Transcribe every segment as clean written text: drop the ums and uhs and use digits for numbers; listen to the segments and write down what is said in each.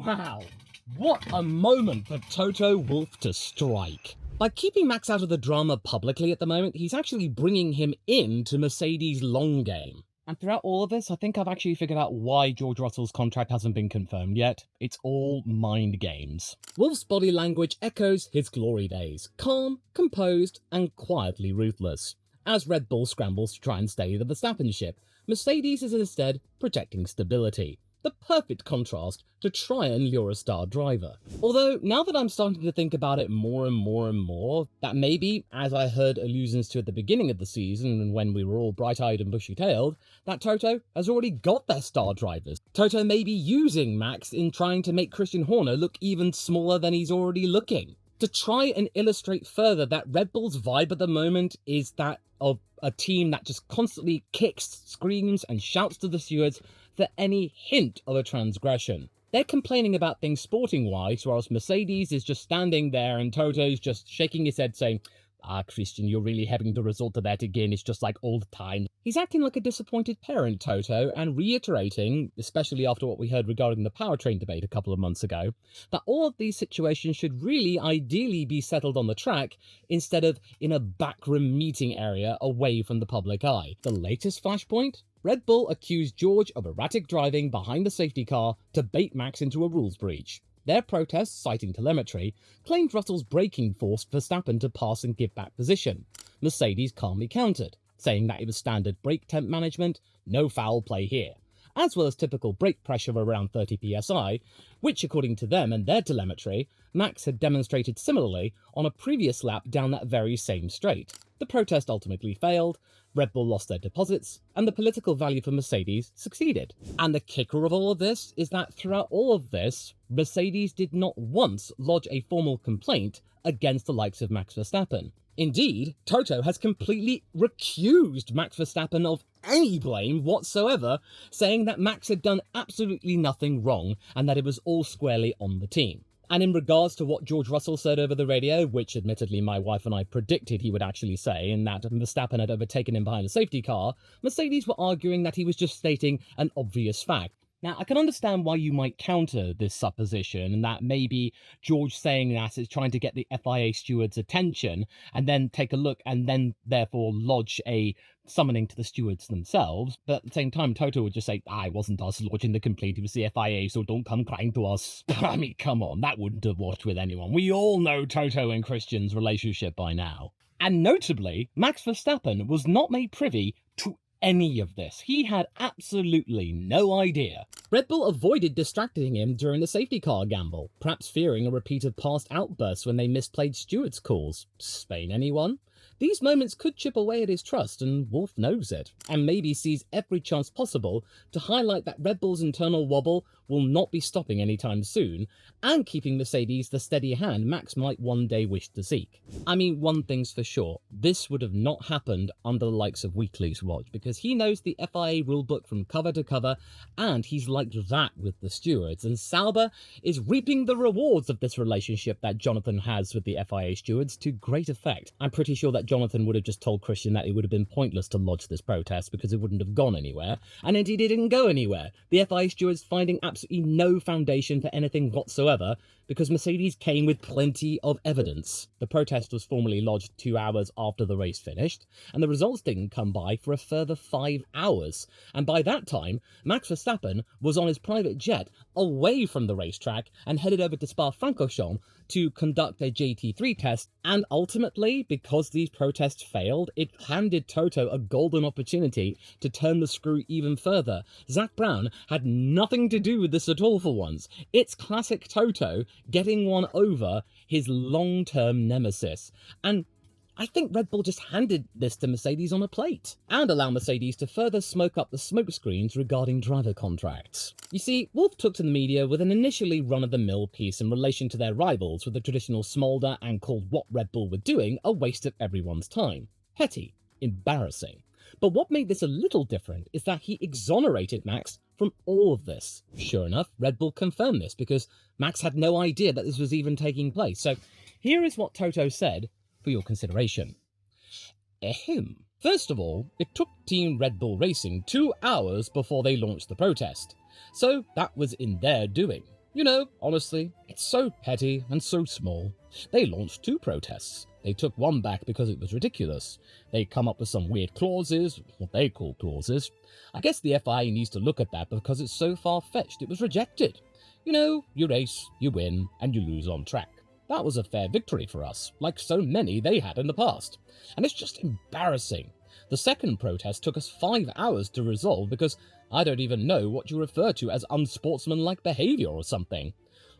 Wow, what a moment for Toto Wolff to strike. By keeping Max out of the drama publicly at the moment, he's actually bringing him into Mercedes' long game. And throughout all of this, I think I've actually figured out why George Russell's contract hasn't been confirmed yet. It's all mind games. Wolff's body language echoes his glory days, calm, composed, and quietly ruthless. As Red Bull scrambles to try and stay the Verstappen ship, Mercedes is instead protecting stability. The perfect contrast to try and lure a star driver. Although, now that I'm starting to think about it more and more, that maybe, as I heard allusions to at the beginning of the season and when we were all bright-eyed and bushy-tailed, that Toto has already got their star drivers. Toto may be using Max in trying to make Christian Horner look even smaller than he's already looking. To try and illustrate further that Red Bull's vibe at the moment is that of a team that just constantly kicks, screams, and shouts to the stewards for any hint of a transgression. They're complaining about things sporting-wise, whilst Mercedes is just standing there and Toto's just shaking his head saying, Christian, you're really having to resort to that again, it's just like all the time. He's acting like a disappointed parent, Toto, and reiterating, especially after what we heard regarding the powertrain debate a couple of months ago, that all of these situations should really ideally be settled on the track instead of in a backroom meeting area away from the public eye. The latest flashpoint? Red Bull accused George of erratic driving behind the safety car to bait Max into a rules breach. Their protest, citing telemetry, claimed Russell's braking forced Verstappen to pass and give back position. Mercedes calmly countered, saying that it was standard brake temp management, no foul play here, as well as typical brake pressure of around 30 psi, which according to them and their telemetry, Max had demonstrated similarly on a previous lap down that very same straight. The protest ultimately failed, Red Bull lost their deposits, and the political value for Mercedes succeeded. And the kicker of all of this is that throughout all of this, Mercedes did not once lodge a formal complaint against the likes of Max Verstappen. Indeed, Toto has completely recused Max Verstappen of any blame whatsoever, saying that Max had done absolutely nothing wrong and that it was all squarely on the team. And in regards to what George Russell said over the radio, which admittedly my wife and I predicted he would actually say, in that Verstappen had overtaken him behind a safety car, Mercedes were arguing that he was just stating an obvious fact. Now, I can understand why you might counter this supposition, and that maybe George saying that is trying to get the FIA steward's attention, and then take a look, and then therefore lodge a summoning to the stewards themselves. But at the same time, Toto would just say, it wasn't us lodging the complaint, it was the FIA, so don't come crying to us. I mean, come on, that wouldn't have worked with anyone. We all know Toto and Christian's relationship by now. And notably, Max Verstappen was not made privy to any of this. He had absolutely no idea. Red Bull avoided distracting him during the safety car gamble, perhaps fearing a repeat of past outbursts when they misplayed stewards' calls. Spain, anyone? These moments could chip away at his trust, and Wolff knows it, and maybe sees every chance possible to highlight that Red Bull's internal wobble will not be stopping anytime soon, and keeping Mercedes the steady hand Max might one day wish to seek. I mean, one thing's for sure, this would have not happened under the likes of Weekly's watch, because he knows the FIA rulebook from cover to cover, and he's like that with the stewards, and Sauber is reaping the rewards of this relationship that Jonathan has with the FIA stewards to great effect. I'm pretty sure that Jonathan would have just told Christian that it would have been pointless to lodge this protest because it wouldn't have gone anywhere, and indeed it didn't go anywhere. The FIA stewards finding absolutely no foundation for anything whatsoever because Mercedes came with plenty of evidence. The protest was formally lodged 2 hours after the race finished, and the results didn't come by for a further 5 hours. And by that time, Max Verstappen was on his private jet away from the racetrack and headed over to Spa-Francorchamps to conduct a GT3 test, and ultimately, because these protests failed, it handed Toto a golden opportunity to turn the screw even further. Zak Brown had nothing to do with this at all for once. It's classic Toto getting one over his long-term nemesis, and I think Red Bull just handed this to Mercedes on a plate, and allow Mercedes to further smoke up the smokescreens regarding driver contracts. You see, Wolff took to the media with an initially run-of-the-mill piece in relation to their rivals with the traditional smolder and called what Red Bull were doing a waste of everyone's time. Petty. Embarrassing. But what made this a little different is that he exonerated Max from all of this. Sure enough, Red Bull confirmed this because Max had no idea that this was even taking place. So here is what Toto said for your consideration. Ahem. First of all, it took Team Red Bull Racing 2 hours before they launched the protest, so that was in their doing. You know, honestly, it's so petty and so small. They launched 2 protests. They took one back because it was ridiculous. They come up with some weird clauses, what they call clauses. I guess the FIA needs to look at that because it's so far-fetched it was rejected. You know, you race, you win, and you lose on track. That was a fair victory for us, like so many they had in the past. And it's just embarrassing. The second protest took us 5 hours to resolve because I don't even know what you refer to as unsportsmanlike behaviour or something.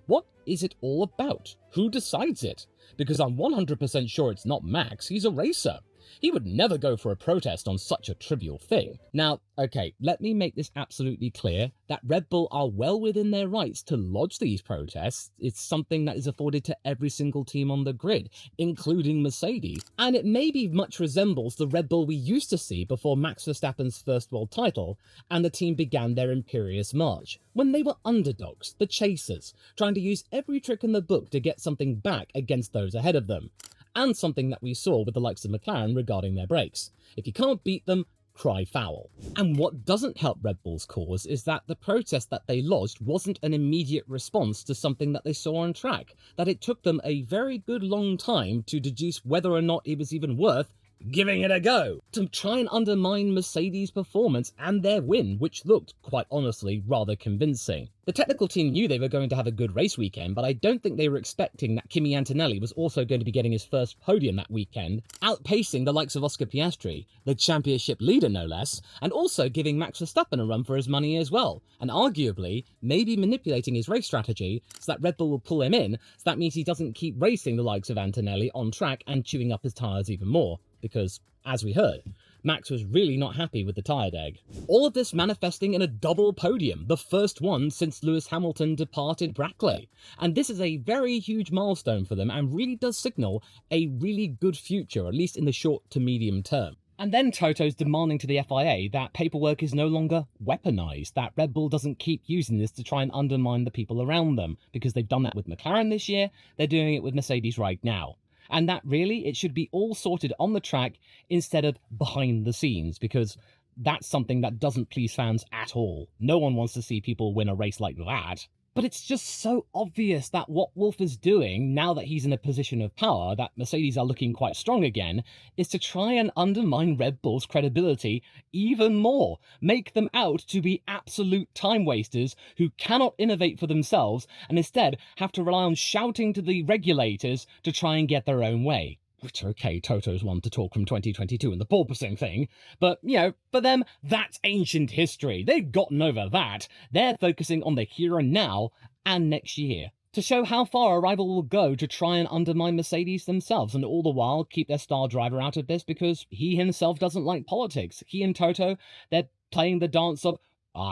What is it all about? Who decides it? Because I'm 100% sure it's not Max, he's a racer. He would never go for a protest on such a trivial thing. Now, okay, let me make this absolutely clear, that Red Bull are well within their rights to lodge these protests. It's something that is afforded to every single team on the grid, including Mercedes. And it maybe much resembles the Red Bull we used to see before Max Verstappen's first world title, and the team began their imperious march, when they were underdogs, the chasers, trying to use every trick in the book to get something back against those ahead of them. And something that we saw with the likes of McLaren regarding their brakes. If you can't beat them, cry foul. And what doesn't help Red Bull's cause is that the protest that they lodged wasn't an immediate response to something that they saw on track, that it took them a very good long time to deduce whether or not it was even worth giving it a go, to try and undermine Mercedes' performance and their win, which looked, quite honestly, rather convincing. The technical team knew they were going to have a good race weekend, but I don't think they were expecting that Kimi Antonelli was also going to be getting his first podium that weekend, outpacing the likes of Oscar Piastri, the championship leader no less, and also giving Max Verstappen a run for his money as well, and arguably, maybe manipulating his race strategy so that Red Bull will pull him in, so that means he doesn't keep racing the likes of Antonelli on track and chewing up his tyres even more. Because, as we heard, Max was really not happy with the tyre deg. All of this manifesting in a double podium, the first one since Lewis Hamilton departed Brackley. And this is a very huge milestone for them and really does signal a really good future, at least in the short to medium term. And then Toto's demanding to the FIA that paperwork is no longer weaponized, that Red Bull doesn't keep using this to try and undermine the people around them, because they've done that with McLaren this year, they're doing it with Mercedes right now. And that really, it should be all sorted on the track instead of behind the scenes, because that's something that doesn't please fans at all. No one wants to see people win a race like that. But it's just so obvious that what Wolff is doing, now that he's in a position of power, that Mercedes are looking quite strong again, is to try and undermine Red Bull's credibility even more. Make them out to be absolute time wasters who cannot innovate for themselves and instead have to rely on shouting to the regulators to try and get their own way. Which, okay, Toto's one to talk from 2022 and the porpoising thing, but, you know, for them, that's ancient history. They've gotten over that. They're focusing on the here and now and next year, to show how far a rival will go to try and undermine Mercedes themselves, and all the while keep their star driver out of this because he himself doesn't like politics. He and Toto, they're playing the dance of,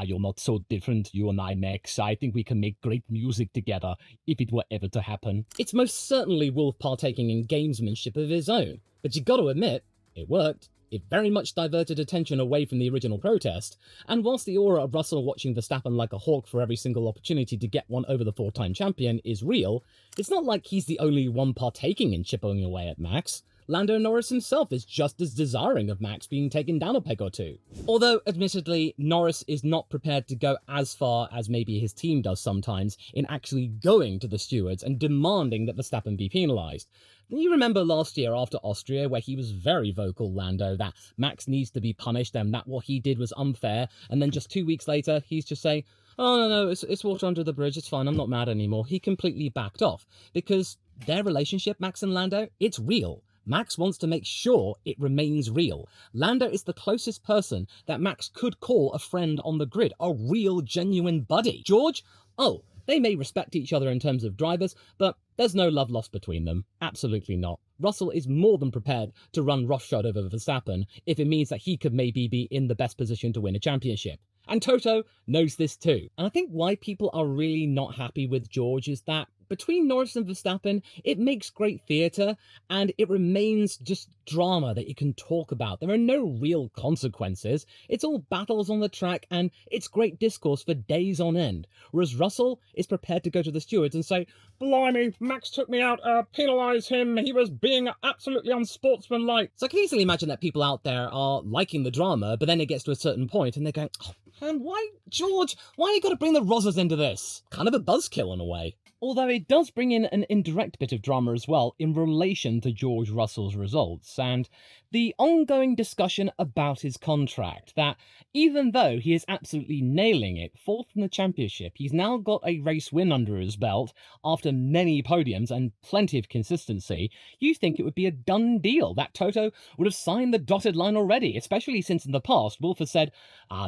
you're not so different, you and I, Max. I think we can make great music together, if it were ever to happen. It's most certainly Wolff partaking in gamesmanship of his own, but you gotta admit, it worked. It very much diverted attention away from the original protest, and whilst the aura of Russell watching Verstappen like a hawk for every single opportunity to get one over the 4-time champion is real, it's not like he's the only one partaking in chipping away at Max. Lando Norris himself is just as desiring of Max being taken down a peg or two. Although, admittedly, Norris is not prepared to go as far as maybe his team does sometimes in actually going to the stewards and demanding that Verstappen be penalised. You remember last year after Austria where he was very vocal, Lando, that Max needs to be punished and that what he did was unfair, and then just 2 weeks later he's just saying, oh no, it's water under the bridge, it's fine, I'm not mad anymore. He completely backed off because their relationship, Max and Lando, it's real. Max wants to make sure it remains real. Lando is the closest person that Max could call a friend on the grid, a real, genuine buddy. George? Oh, they may respect each other in terms of drivers, but there's no love lost between them. Absolutely not. Russell is more than prepared to run roughshod over Verstappen if it means that he could maybe be in the best position to win a championship. And Toto knows this too. And I think why people are really not happy with George is that between Norris and Verstappen, it makes great theatre, and it remains just drama that you can talk about. There are no real consequences. It's all battles on the track, and it's great discourse for days on end. Whereas Russell is prepared to go to the stewards and say, "Blimey, Max took me out, penalise him, he was being absolutely unsportsmanlike." So I can easily imagine that people out there are liking the drama, but then it gets to a certain point and they're going, "Oh man, why, George, why you gotta bring the Rozzers into this?" Kind of a buzzkill in a way. Although it does bring in an indirect bit of drama as well in relation to George Russell's results, and the ongoing discussion about his contract, that even though he is absolutely nailing it, fourth in the championship, he's now got a race win under his belt after many podiums and plenty of consistency, you think it would be a done deal, that Toto would have signed the dotted line already, especially since in the past, Wolff has said,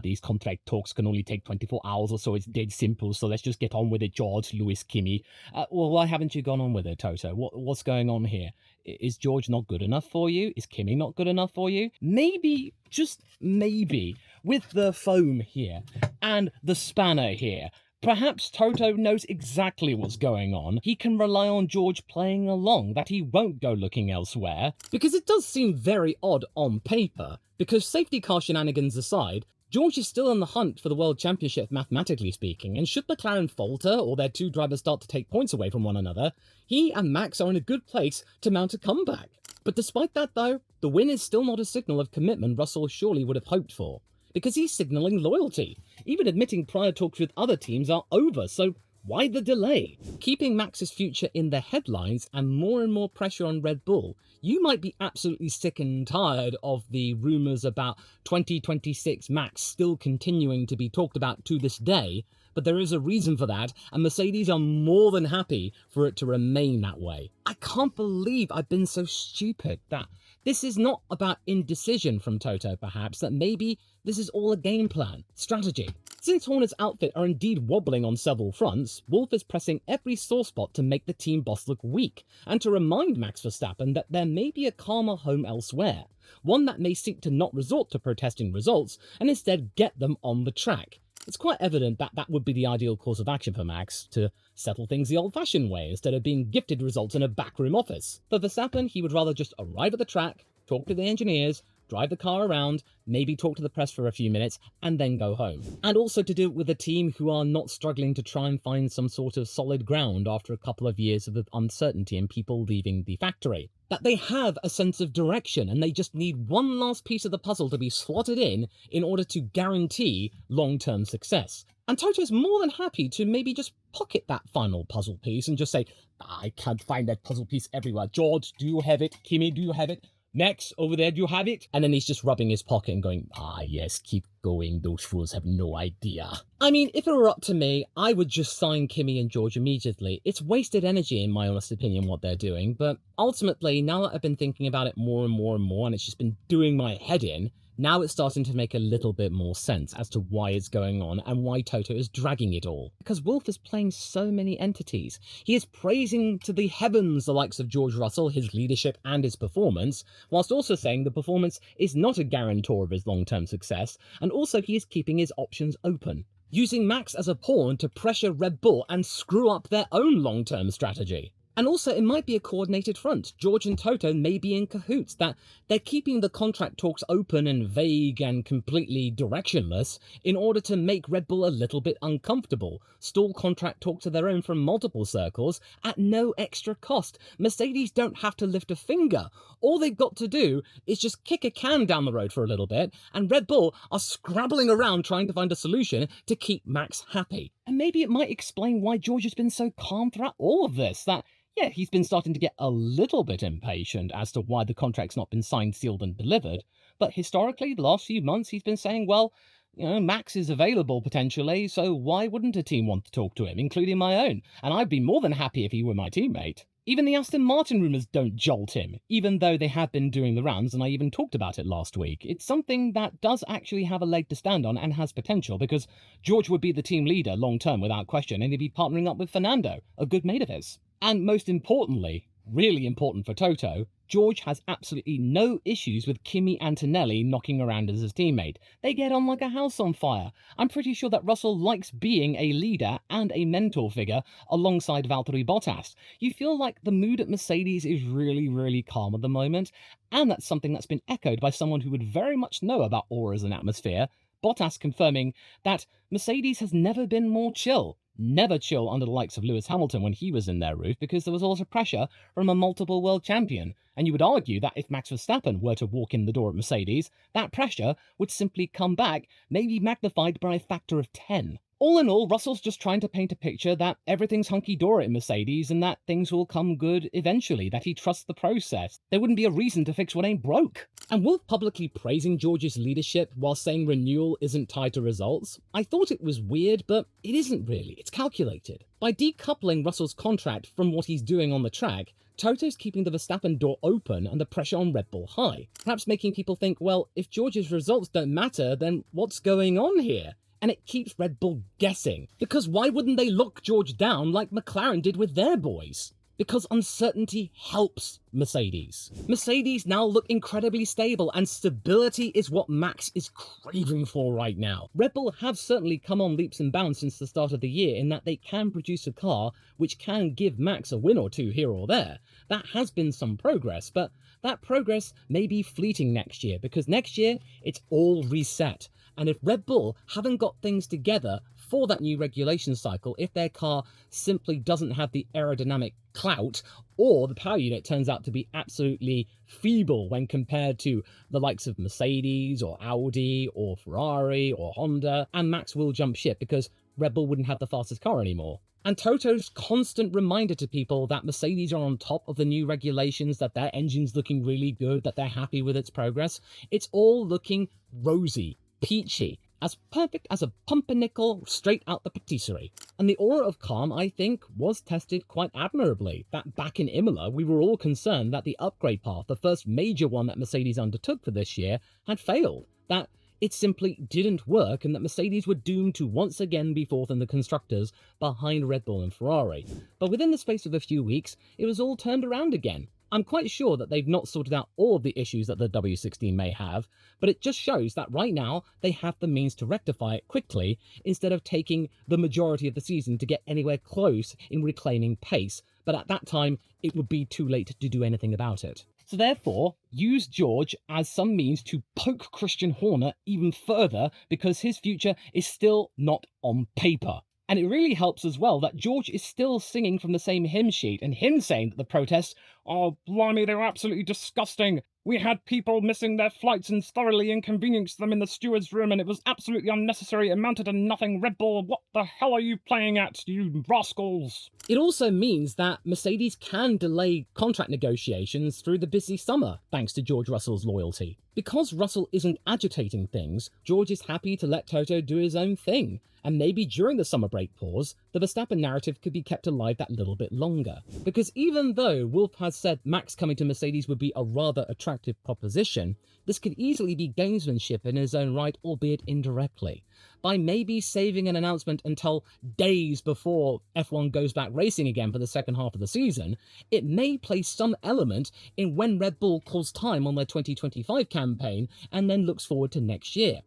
these contract talks can only take 24 hours or so, it's dead simple, so let's just get on with it, George, Lewis, Kimi. Well, why haven't you gone on with it, Toto? What's going on here? Is George not good enough for you? Is Kimi not good enough for you? Maybe, just maybe, with the foam here and the spanner here, perhaps Toto knows exactly what's going on. He can rely on George playing along, that he won't go looking elsewhere. Because it does seem very odd on paper, because safety car shenanigans aside, George is still in the hunt for the World Championship, mathematically speaking, and should McLaren falter or their two drivers start to take points away from one another, he and Max are in a good place to mount a comeback. But despite that though, the win is still not a signal of commitment Russell surely would have hoped for, because he's signalling loyalty, even admitting prior talks with other teams are over, so why the delay? Keeping Max's future in the headlines and more pressure on Red Bull, you might be absolutely sick and tired of the rumours about 2026 Max still continuing to be talked about to this day, but there is a reason for that, and Mercedes are more than happy for it to remain that way. I can't believe I've been so stupid that this is not about indecision from Toto, perhaps, that maybe this is all a game plan, strategy. Since Horner's outfit are indeed wobbling on several fronts, Wolff is pressing every sore spot to make the team boss look weak, and to remind Max Verstappen that there may be a calmer home elsewhere, one that may seek to not resort to protesting results, and instead get them on the track. It's quite evident that that would be the ideal course of action for Max, to settle things the old-fashioned way, instead of being gifted results in a backroom office. For Verstappen, he would rather just arrive at the track, talk to the engineers, drive the car around, maybe talk to the press for a few minutes, and then go home. And also to do it with a team who are not struggling to try and find some sort of solid ground after a couple of years of uncertainty and people leaving the factory. That they have a sense of direction and they just need one last piece of the puzzle to be slotted in order to guarantee long-term success. And Toto's more than happy to maybe just pocket that final puzzle piece and just say, I can't find that puzzle piece everywhere. George, do you have it? Kimi, do you have it? Max, over there, do you have it? And then he's just rubbing his pocket and going, yes, keep going, those fools have no idea. I mean, if it were up to me, I would just sign Kimi and George immediately. It's wasted energy, in my honest opinion, what they're doing, but ultimately, now that I've been thinking about it more and more, and it's just been doing my head in, now it's starting to make a little bit more sense as to why it's going on and why Toto is dragging it all. Because Wolff is playing so many entities. He is praising to the heavens the likes of George Russell, his leadership and his performance, whilst also saying the performance is not a guarantor of his long-term success, and also he is keeping his options open, using Max as a pawn to pressure Red Bull and screw up their own long-term strategy. And also, it might be a coordinated front. George and Toto may be in cahoots, that they're keeping the contract talks open and vague and completely directionless in order to make Red Bull a little bit uncomfortable, stall contract talks of their own from multiple circles at no extra cost. Mercedes don't have to lift a finger. All they've got to do is just kick a can down the road for a little bit, and Red Bull are scrabbling around trying to find a solution to keep Max happy. And maybe it might explain why George has been so calm throughout all of this, that yeah, he's been starting to get a little bit impatient as to why the contract's not been signed, sealed and delivered, but historically, the last few months, he's been saying, well, you know, Max is available potentially, so why wouldn't a team want to talk to him, including my own? And I'd be more than happy if he were my teammate. Even the Aston Martin rumours don't jolt him, even though they have been doing the rounds, and I even talked about it last week. It's something that does actually have a leg to stand on and has potential, because George would be the team leader long-term without question, and he'd be partnering up with Fernando, a good mate of his. And most importantly, really important for Toto, George has absolutely no issues with Kimi Antonelli knocking around as his teammate. They get on like a house on fire. I'm pretty sure that Russell likes being a leader and a mentor figure alongside Valtteri Bottas. You feel like the mood at Mercedes is really, really calm at the moment, and that's something that's been echoed by someone who would very much know about auras and atmosphere, Bottas confirming that Mercedes has never been more chill. Never chill under the likes of Lewis Hamilton when he was in their roof, because there was also pressure from a multiple world champion. And you would argue that if Max Verstappen were to walk in the door at Mercedes, that pressure would simply come back, maybe magnified by a factor of 10. All in all, Russell's just trying to paint a picture that everything's hunky-dory at Mercedes and that things will come good eventually, that he trusts the process. There wouldn't be a reason to fix what ain't broke. And Wolff publicly praising George's leadership while saying renewal isn't tied to results? I thought it was weird, but it isn't really. It's calculated. By decoupling Russell's contract from what he's doing on the track, Toto's keeping the Verstappen door open and the pressure on Red Bull high. Perhaps making people think, well, if George's results don't matter, then what's going on here? And it keeps Red Bull guessing. Because why wouldn't they lock George down like McLaren did with their boys? Because uncertainty helps Mercedes. Mercedes now look incredibly stable, and stability is what Max is craving for right now. Red Bull have certainly come on leaps and bounds since the start of the year in that they can produce a car which can give Max a win or two here or there. That has been some progress, but that progress may be fleeting next year, because next year it's all reset. And if Red Bull haven't got things together for that new regulation cycle, if their car simply doesn't have the aerodynamic clout, or the power unit turns out to be absolutely feeble when compared to the likes of Mercedes or Audi or Ferrari or Honda, and Max will jump ship because Red Bull wouldn't have the fastest car anymore. And Toto's constant reminder to people that Mercedes are on top of the new regulations, that their engine's looking really good, that they're happy with its progress, it's all looking rosy, peachy, as perfect as a pumpernickel straight out the patisserie. And the aura of calm, I think, was tested quite admirably. That back in Imola, we were all concerned that the upgrade path, the first major one that Mercedes undertook for this year, had failed. That it simply didn't work, and that Mercedes were doomed to once again be fourth in the constructors behind Red Bull and Ferrari. But within the space of a few weeks, it was all turned around again. I'm quite sure that they've not sorted out all of the issues that the W16 may have, but it just shows that right now they have the means to rectify it quickly instead of taking the majority of the season to get anywhere close in reclaiming pace. But at that time, it would be too late to do anything about it. So therefore, use George as some means to poke Christian Horner even further, because his future is still not on paper. And it really helps as well that George is still singing from the same hymn sheet, and him saying that the protests, oh blimey, they were absolutely disgusting. We had people missing their flights and thoroughly inconvenienced them in the steward's room, and it was absolutely unnecessary. It amounted to nothing. Red Bull, what the hell are you playing at, you rascals? It also means that Mercedes can delay contract negotiations through the busy summer, thanks to George Russell's loyalty. Because Russell isn't agitating things, George is happy to let Toto do his own thing. And maybe during the summer break pause, the Verstappen narrative could be kept alive that little bit longer. Because even though Wolff has said Max coming to Mercedes would be a rather attractive proposition, this could easily be gamesmanship in his own right, albeit indirectly. By maybe saving an announcement until days before F1 goes back racing again for the second half of the season, it may play some element in when Red Bull calls time on their 2025 campaign and then looks forward to next year.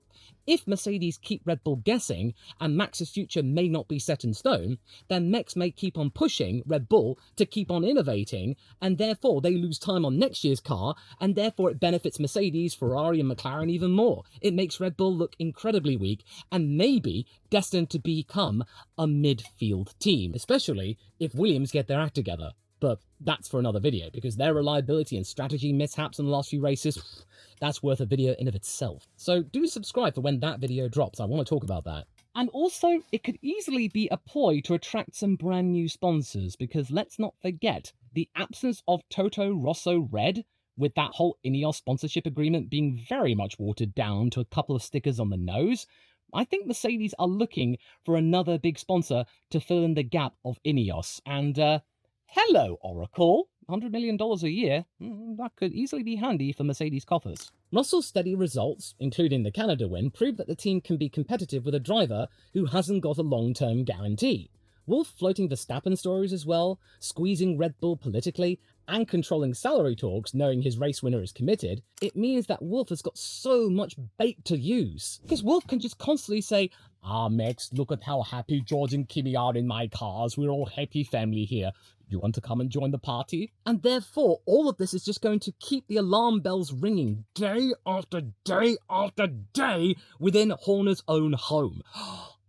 If Mercedes keep Red Bull guessing, and Max's future may not be set in stone, then Max may keep on pushing Red Bull to keep on innovating, and therefore they lose time on next year's car, and therefore it benefits Mercedes, Ferrari and McLaren even more. It makes Red Bull look incredibly weak, and maybe destined to become a midfield team, especially if Williams get their act together. But that's for another video, because their reliability and strategy mishaps in the last few races, that's worth a video in of itself. So do subscribe for when that video drops. I want to talk about that. And also, it could easily be a ploy to attract some brand new sponsors, because let's not forget, the absence of Toto Rosso Red, with that whole Ineos sponsorship agreement being very much watered down to a couple of stickers on the nose, I think Mercedes are looking for another big sponsor to fill in the gap of Ineos. And hello, Oracle. $100 million a year, that could easily be handy for Mercedes coffers. Russell's steady results, including the Canada win, prove that the team can be competitive with a driver who hasn't got a long-term guarantee. Wolff floating Verstappen stories as well, squeezing Red Bull politically, and controlling salary talks knowing his race winner is committed, it means that Wolff has got so much bait to use. Because Wolff can just constantly say, "Ah, Max, look at how happy George and Kimi are in my cars. We're all happy family here. You want to come and join the party?" And therefore, all of this is just going to keep the alarm bells ringing day after day after day within Horner's own home.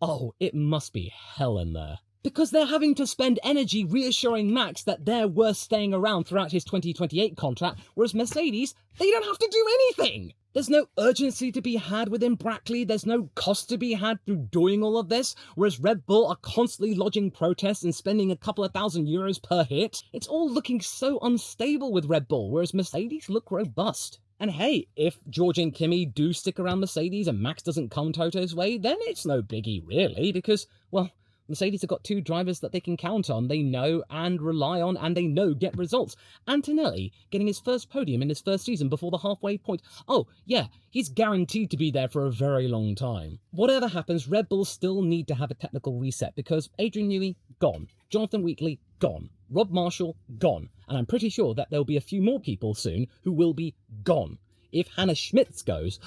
Oh, it must be hell in there. Because they're having to spend energy reassuring Max that they're worth staying around throughout his 2028 contract, whereas Mercedes, they don't have to do anything. There's no urgency to be had within Brackley, there's no cost to be had through doing all of this, whereas Red Bull are constantly lodging protests and spending a couple of €1,000 per hit. It's all looking so unstable with Red Bull, whereas Mercedes look robust. And hey, if George and Kimi do stick around Mercedes and Max doesn't come Toto's way, then it's no biggie really, because, well, Mercedes have got two drivers that they can count on, they know and rely on, and they know get results. Antonelli getting his first podium in his first season before the halfway point. Oh, yeah, he's guaranteed to be there for a very long time. Whatever happens, Red Bull still need to have a technical reset because Adrian Newey, gone. Jonathan Wheatley, gone. Rob Marshall, gone. And I'm pretty sure that there'll be a few more people soon who will be gone. If Hannah Schmitz goes,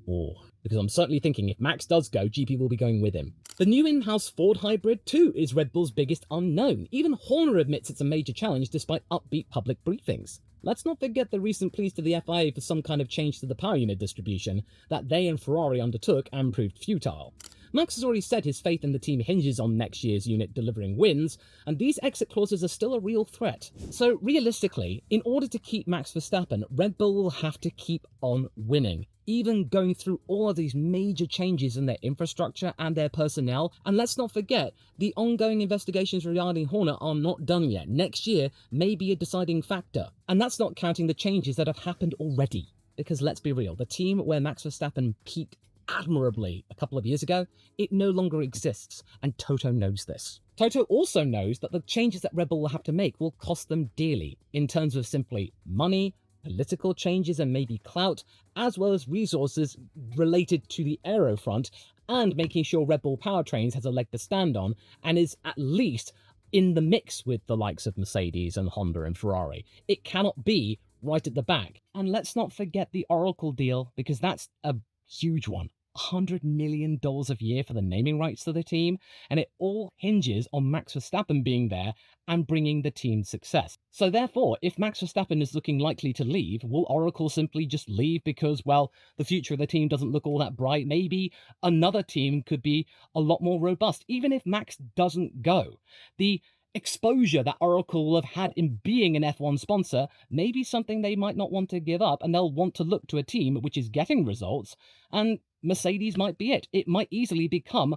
oh, because I'm certainly thinking if Max does go, GP will be going with him. The new in-house Ford hybrid too is Red Bull's biggest unknown. Even Horner admits it's a major challenge despite upbeat public briefings. Let's not forget the recent pleas to the FIA for some kind of change to the power unit distribution that they and Ferrari undertook and proved futile. Max has already said his faith in the team hinges on next year's unit delivering wins, and these exit clauses are still a real threat. So realistically, in order to keep Max Verstappen, Red Bull will have to keep on winning, even going through all of these major changes in their infrastructure and their personnel. And let's not forget, the ongoing investigations regarding Horner are not done yet. Next year may be a deciding factor. And that's not counting the changes that have happened already. Because let's be real, the team where Max Verstappen peaked admirably a couple of years ago, it no longer exists, and Toto knows this. Toto also knows that the changes that Red Bull will have to make will cost them dearly, in terms of simply money, political changes and maybe clout, as well as resources related to the aero front, and making sure Red Bull Powertrains has a leg to stand on, and is at least in the mix with the likes of Mercedes and Honda and Ferrari. It cannot be right at the back. And let's not forget the Oracle deal, because that's a huge one. $100 million a year for the naming rights to the team, and it all hinges on Max Verstappen being there and bringing the team success. So therefore, if Max Verstappen is looking likely to leave, will Oracle simply just leave because, well, the future of the team doesn't look all that bright? Maybe another team could be a lot more robust, even if Max doesn't go. The exposure that Oracle will have had in being an F1 sponsor may be something they might not want to give up, and they'll want to look to a team which is getting results, and Mercedes might be it. It might easily become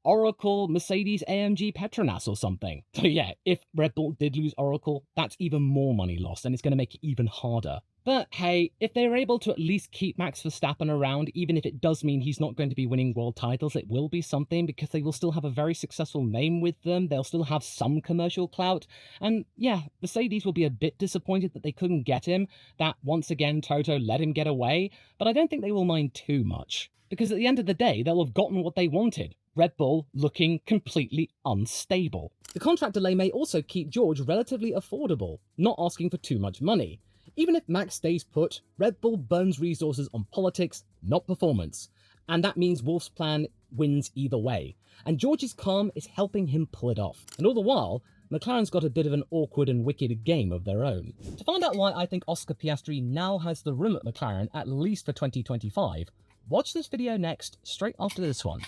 Oracle, Mercedes, AMG, Petronas or something. So yeah, if Red Bull did lose Oracle, that's even more money lost, and it's going to make it even harder. But hey, if they're able to at least keep Max Verstappen around, even if it does mean he's not going to be winning world titles, it will be something, because they will still have a very successful name with them, they'll still have some commercial clout, and yeah, Mercedes will be a bit disappointed that they couldn't get him, that once again Toto let him get away, but I don't think they will mind too much. Because at the end of the day, they'll have gotten what they wanted. Red Bull looking completely unstable. The contract delay may also keep George relatively affordable, not asking for too much money. Even if Max stays put, Red Bull burns resources on politics, not performance. And that means Wolff's plan wins either way. And George's calm is helping him pull it off. And all the while, McLaren's got a bit of an awkward and wicked game of their own. To find out why I think Oscar Piastri now has the room at McLaren, at least for 2025, watch this video next, straight after this one.